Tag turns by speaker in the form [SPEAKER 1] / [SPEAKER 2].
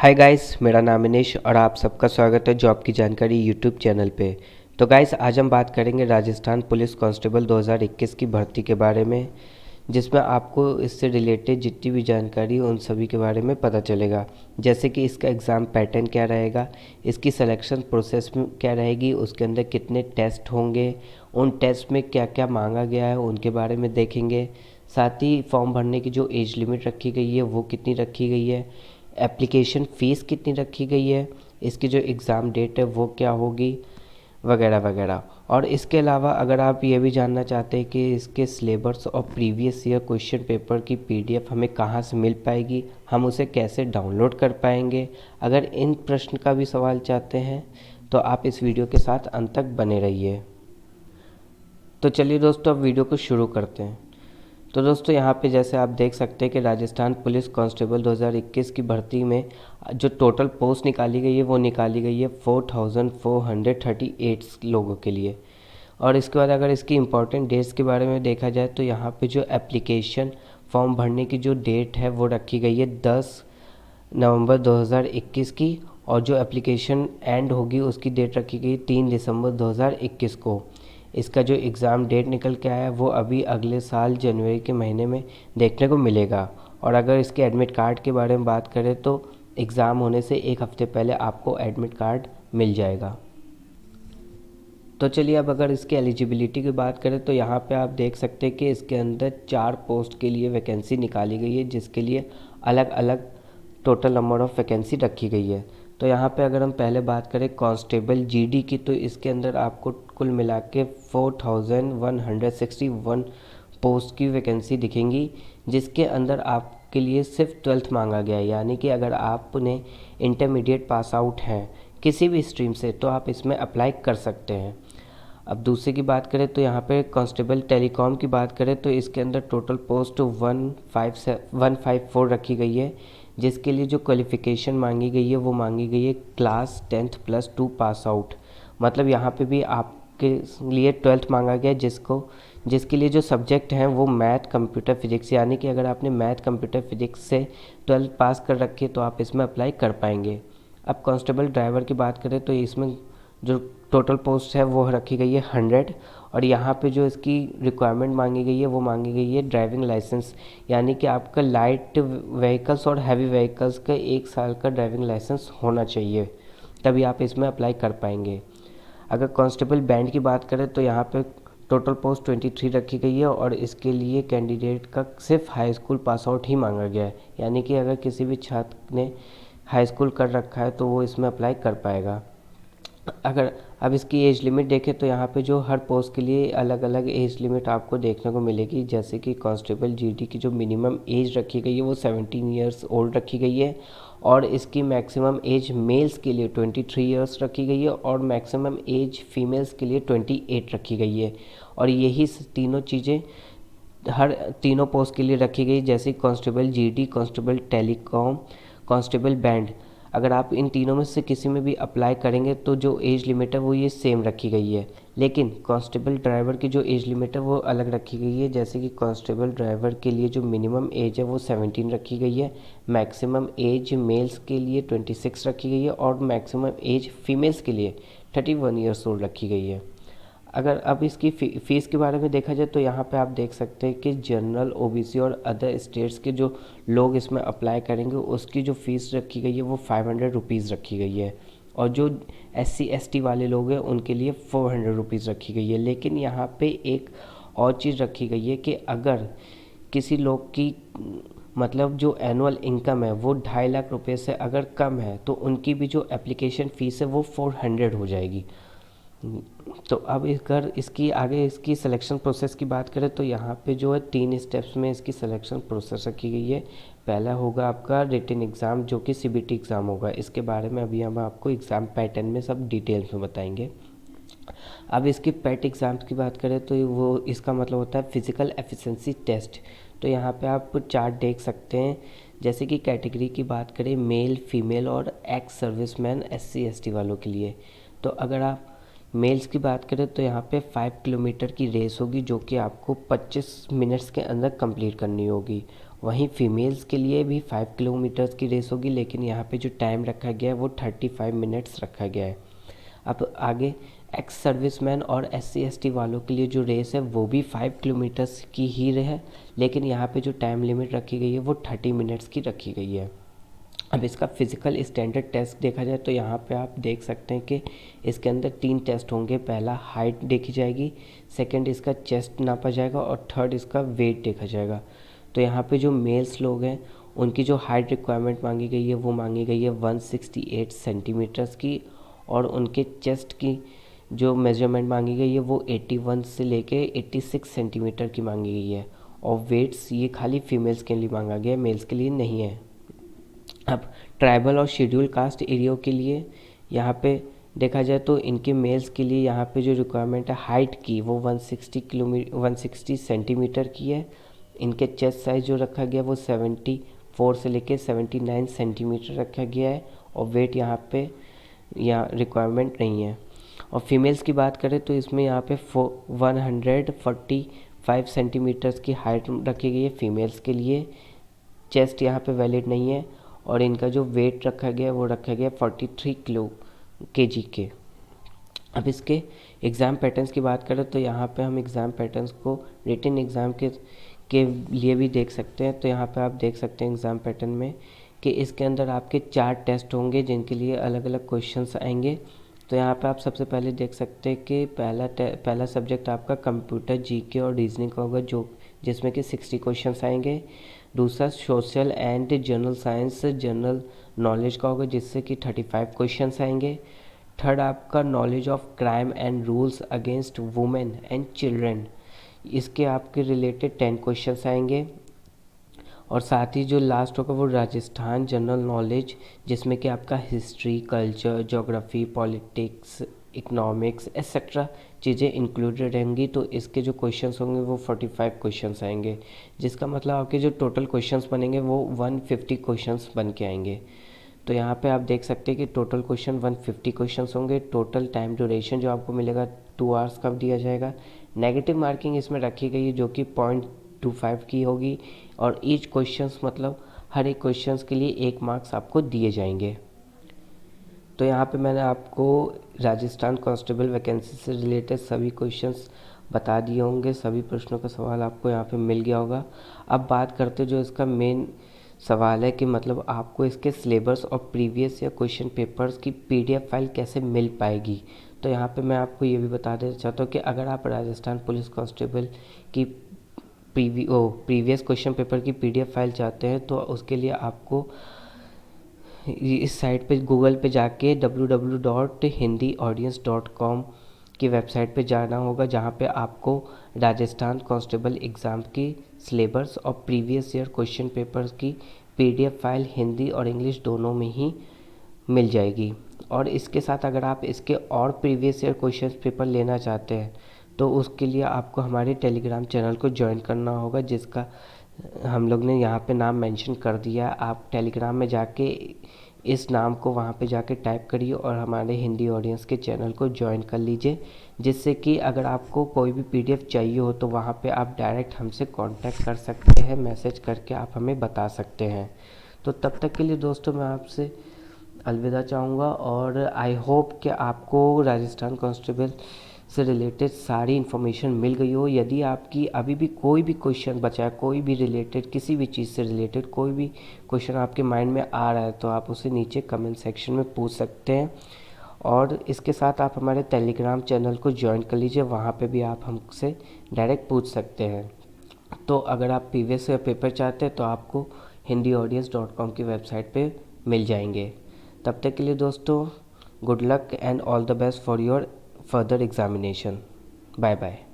[SPEAKER 1] Hi guys, मेरा नाम इनेश और आप सबका स्वागत है जॉब की जानकारी यूट्यूब चैनल पे। तो गाइस, आज हम बात करेंगे राजस्थान पुलिस कांस्टेबल 2021 की भर्ती के बारे में, जिसमें आपको इससे रिलेटेड जितनी भी जानकारी उन सभी के बारे में पता चलेगा। जैसे कि इसका एग्ज़ाम पैटर्न क्या रहेगा, इसकी सिलेक्शन प्रोसेस में क्या रहेगी, उसके अंदर कितने टेस्ट होंगे, उन टेस्ट में क्या क्या मांगा गया है उनके बारे में देखेंगे। साथ ही फॉर्म भरने की जो एज लिमिट रखी गई है वो कितनी रखी गई है, एप्लीकेशन फ़ीस कितनी रखी गई है, इसकी जो एग्ज़ाम डेट है वो क्या होगी, वगैरह वगैरह। और इसके अलावा अगर आप ये भी जानना चाहते हैं कि इसके सिलेबस और प्रीवियस ईयर क्वेश्चन पेपर की पीडीएफ हमें कहाँ से मिल पाएगी, हम उसे कैसे डाउनलोड कर पाएंगे, अगर इन प्रश्न का भी सवाल चाहते हैं तो आप इस वीडियो के साथ अंत तक बने रहिए। तो चलिए दोस्तों, अब वीडियो को शुरू करते हैं। तो दोस्तों, यहाँ पे जैसे आप देख सकते हैं कि राजस्थान पुलिस कांस्टेबल 2021 की भर्ती में जो टोटल पोस्ट निकाली गई है वो निकाली गई है 4438 लोगों के लिए। और इसके बाद अगर इसकी इम्पॉर्टेंट डेट्स के बारे में देखा जाए तो यहाँ पे जो एप्लीकेशन फॉर्म भरने की जो डेट है वो रखी गई है 10 नवंबर 2021 की, और जो एप्लीकेशन एंड होगी उसकी डेट रखी गई 3 दिसंबर 2021 को। इसका जो एग्ज़ाम डेट निकल के आया है वो अभी अगले साल जनवरी के महीने में देखने को मिलेगा। और अगर इसके एडमिट कार्ड के बारे में बात करें तो एग्ज़ाम होने से एक हफ़्ते पहले आपको एडमिट कार्ड मिल जाएगा। तो चलिए, अब अगर इसकी एलिजिबिलिटी की बात करें तो यहाँ पे आप देख सकते हैं कि इसके अंदर 4 पोस्ट के लिए वैकेंसी निकाली गई है, जिसके लिए अलग अलग टोटल नंबर ऑफ़ वैकेंसी रखी गई है। तो यहाँ पे अगर हम पहले बात करें कांस्टेबल जीडी की, तो इसके अंदर आपको कुल मिला के 4161 पोस्ट की वैकेंसी दिखेंगी, जिसके अंदर आपके लिए सिर्फ 12th मांगा गया है। यानी कि अगर आपने इंटरमीडिएट पास आउट हैं किसी भी स्ट्रीम से तो आप इसमें अप्लाई कर सकते हैं। अब दूसरे की बात करें तो यहाँ पे कांस्टेबल टेलीकॉम की बात करें तो इसके अंदर टोटल पोस्ट 154 रखी गई है, जिसके लिए जो क्वालिफ़िकेशन मांगी गई है वो मांगी गई है class 10th plus 2 pass out. मतलब यहाँ पे भी आपके लिए 12th मांगा गया है, जिसके लिए जो सब्जेक्ट हैं वो मैथ, कंप्यूटर, फिजिक्स। यानी कि अगर आपने मैथ, कंप्यूटर, फिजिक्स से 12th पास कर रखी है तो आप इसमें अप्लाई कर पाएंगे। अब कांस्टेबल ड्राइवर की बात करें तो इसमें जो टोटल पोस्ट है वो रखी गई है 100, और यहाँ पे जो इसकी रिक्वायरमेंट मांगी गई है वो मांगी गई है ड्राइविंग लाइसेंस। यानी कि आपका लाइट व्हीकल्स और हैवी व्हीकल्स का 1 साल का ड्राइविंग लाइसेंस होना चाहिए, तभी आप इसमें अप्लाई कर पाएंगे। अगर कांस्टेबल बैंड की बात करें तो यहाँ पे टोटल पोस्ट 23 रखी गई है, और इसके लिए कैंडिडेट का सिर्फ हाई स्कूल पास आउट ही मांगा गया है। यानी कि अगर किसी भी छात्र ने हाई स्कूल कर रखा है तो वो इसमें अप्लाई कर पाएगा। अगर अब इसकी एज लिमिट देखें तो यहाँ पे जो हर पोस्ट के लिए अलग अलग एज लिमिट आपको देखने को मिलेगी। जैसे कि कांस्टेबल जीडी की जो मिनिमम एज रखी गई है वो 17 ईयर्स ओल्ड रखी गई है, और इसकी मैक्सिमम एज मेल्स के लिए 23 ईयर्स रखी गई है, और मैक्सिमम एज फीमेल्स के लिए 28 रखी गई है। और यही तीनों चीज़ें हर तीनों पोस्ट के लिए रखी गई, जैसे constable GD, constable telecom, constable band. अगर आप इन तीनों में से किसी में भी अप्लाई करेंगे तो जो एज लिमिट है वो ये सेम रखी गई है। लेकिन कांस्टेबल ड्राइवर की जो एज लिमिट है वो अलग रखी गई है। जैसे कि कांस्टेबल ड्राइवर के लिए जो मिनिमम एज है वो 17 रखी गई है, मैक्सिमम एज मेल्स के लिए 26 रखी गई है, और मैक्सिमम एज फीमेल्स के लिए 31 ईयर्स ओल्ड रखी गई है। अगर अब इसकी फ़ीस के बारे में देखा जाए तो यहाँ पे आप देख सकते हैं कि जनरल, ओबीसी और अदर स्टेट्स के जो लोग इसमें अप्लाई करेंगे उसकी जो फ़ीस रखी गई है वो 500 रुपीज़ रखी गई है, और जो SC ST वाले लोग हैं उनके लिए 400 रुपीज़ रखी गई है। लेकिन यहाँ पे एक और चीज़ रखी गई है कि अगर किसी लोग की मतलब जो एनुअल इनकम है वो 2.5 लाख रुपये से अगर कम है तो उनकी भी जो एप्लीकेशन फ़ीस है वो 400 हो जाएगी। तो अब अगर इसकी आगे इसकी सिलेक्शन प्रोसेस की बात करें तो यहाँ पे जो है 3 स्टेप्स में इसकी सिलेक्शन प्रोसेस रखी गई है। पहला होगा आपका रिटन एग्ज़ाम, जो कि CBT एग्ज़ाम होगा। इसके बारे में अभी हम आपको एग्ज़ाम पैटर्न में सब डिटेल्स में बताएंगे। अब इसकी पैट एग्ज़ाम्स की बात करें तो वो इसका मतलब होता है फिज़िकल एफिशिएंसी टेस्ट। तो यहाँ पे आप चार्ट देख सकते हैं। जैसे कि कैटेगरी की बात करें मेल, फीमेल और एक्स सर्विसमैन, SC ST वालों के लिए। तो अगर आप मेल्स की बात करें तो यहाँ पे 5 किलोमीटर की रेस होगी, जो कि आपको 25 मिनट्स के अंदर कंप्लीट करनी होगी। वहीं फीमेल्स के लिए भी 5 किलोमीटर्स की रेस होगी, लेकिन यहाँ पे जो टाइम रखा गया है वो 35 मिनट्स रखा गया है। अब आगे एक्स सर्विसमैन और SC/ST वालों के लिए जो रेस है वो भी 5 किलोमीटर्स की ही है, लेकिन यहाँ पे जो टाइम लिमिट रखी गई है वो 30 मिनट्स की रखी गई है। अब इसका फिज़िकल स्टैंडर्ड टेस्ट देखा जाए तो यहाँ पे आप देख सकते हैं कि इसके अंदर 3 टेस्ट होंगे। पहला हाइट देखी जाएगी, सेकंड इसका चेस्ट नापा जाएगा और थर्ड इसका वेट देखा जाएगा। तो यहाँ पे जो मेल्स लोग हैं उनकी जो हाइट रिक्वायरमेंट मांगी गई है वो मांगी गई है 168 सेंटीमीटर्स की, और उनके चेस्ट की जो मेजरमेंट मांगी गई है वो 81 से लेके 86 सेंटीमीटर की मांगी गई है। और वेट्स ये खाली फीमेल्स के लिए मांगा गया है, मेल्स के लिए नहीं है। अब ट्राइबल और शेड्यूल कास्ट एरिया के लिए यहाँ पे देखा जाए तो इनके मेल्स के लिए यहाँ पे जो रिक्वायरमेंट है हाइट की वो 160 सेंटीमीटर की है। इनके चेस्ट साइज़ जो रखा गया वो 74 से लेके 79 सेंटीमीटर रखा गया है, और वेट यहाँ पे रिक्वायरमेंट नहीं है। और फीमेल्स की बात करें तो इसमें यहाँ पे 145 सेंटीमीटर्स की हाइट रखी गई है फीमेल्स के लिए। चेस्ट यहाँ पे वैलिड नहीं है, और इनका जो वेट रखा गया वो रखा गया 43 kg के। अब इसके एग्ज़ाम पैटर्न्स की बात करें तो यहाँ पे हम एग्ज़ाम पैटर्न्स को रिटन एग्ज़ाम के लिए भी देख सकते हैं। तो यहाँ पे आप देख सकते हैं एग्ज़ाम पैटर्न में कि इसके अंदर आपके 4 टेस्ट होंगे जिनके लिए अलग अलग क्वेश्चंस आएंगे। तो यहाँ पे आप सबसे पहले देख सकते हैं कि पहला सब्जेक्ट आपका कंप्यूटर GK और रीजनिंग का होगा, जिसमें कि 60 क्वेश्चंस आएंगे। दूसरा social and general science general knowledge का होगा, जिससे कि 35 क्वेश्चंस आएंगे। थर्ड आपका knowledge of crime and rules against women and children, इसके आपके रिलेटेड 10 क्वेश्चंस आएंगे। और साथ ही जो लास्ट होगा वो राजस्थान जनरल नॉलेज, जिसमें कि आपका history, culture, geography, politics, economics etcetera चीज़ें इंक्लूडेड रहेंगी। तो इसके जो क्वेश्चंस होंगे वो 45 क्वेश्चंस आएंगे, जिसका मतलब आपके जो टोटल क्वेश्चंस बनेंगे वो 150 क्वेश्चंस बन के आएंगे। तो यहाँ पे आप देख सकते हैं कि टोटल क्वेश्चन 150 क्वेश्चंस होंगे। टोटल टाइम ड्यूरेशन जो आपको मिलेगा 2 आवर्स का दिया जाएगा। नेगेटिव मार्किंग इसमें रखी गई है जो कि 0.25 की होगी, और ईच क्वेश्चंस मतलब हर एक क्वेश्चंस के लिए 1 मार्क्स आपको दिए जाएंगे। तो यहाँ पे मैंने आपको राजस्थान कांस्टेबल वैकेंसी से रिलेटेड सभी क्वेश्चंस बता दिए होंगे, सभी प्रश्नों का सवाल आपको यहाँ पे मिल गया होगा। अब बात करते जो इसका मेन सवाल है कि मतलब आपको इसके सिलेबस और प्रीवियस या क्वेश्चन पेपर्स की PDF फाइल कैसे मिल पाएगी। तो यहाँ पे मैं आपको ये भी बता देना चाहता हूँ कि अगर आप राजस्थान पुलिस कांस्टेबल की प्रीवियस क्वेश्चन पेपर की PDF फाइल चाहते हैं तो उसके लिए आपको इस साइट पे गूगल पे जाके www.hindiaudience.com की वेबसाइट पे जाना होगा, जहाँ पे आपको राजस्थान कांस्टेबल एग्ज़ाम की सिलेबस और प्रीवियस ईयर क्वेश्चन पेपर्स की PDF फाइल हिंदी और इंग्लिश दोनों में ही मिल जाएगी। और इसके साथ अगर आप इसके और प्रीवियस ईयर क्वेश्चन पेपर लेना चाहते हैं तो उसके लिए आपको हमारे टेलीग्राम चैनल को ज्वाइन करना होगा, जिसका हम लोग ने यहाँ पे नाम मेंशन कर दिया। आप टेलीग्राम में जाके इस नाम को वहाँ पे जाके टाइप करिए और हमारे हिंदी ऑडियंस के चैनल को ज्वाइन कर लीजिए, जिससे कि अगर आपको कोई भी PDF चाहिए हो तो वहाँ पे आप डायरेक्ट हमसे कांटेक्ट कर सकते हैं, मैसेज करके आप हमें बता सकते हैं। तो तब तक के लिए दोस्तों मैं आपसे अलविदा चाहूँगा, और आई होप कि आपको राजस्थान कांस्टेबल से रिलेटेड सारी इन्फॉर्मेशन मिल गई हो। यदि आपकी अभी भी कोई भी क्वेश्चन बचा है, कोई भी रिलेटेड किसी भी चीज़ से रिलेटेड कोई भी क्वेश्चन आपके माइंड में आ रहा है तो आप उसे नीचे कमेंट सेक्शन में पूछ सकते हैं। और इसके साथ आप हमारे टेलीग्राम चैनल को ज्वाइन कर लीजिए, वहाँ पे भी आप हमसे डायरेक्ट पूछ सकते हैं। तो अगर आप प्रीवियस पेपर चाहते हैं तो आपको hindiaudience.com की वेबसाइट पे मिल जाएंगे। तब तक के लिए दोस्तों good luck and all the best for your further examination. Bye bye.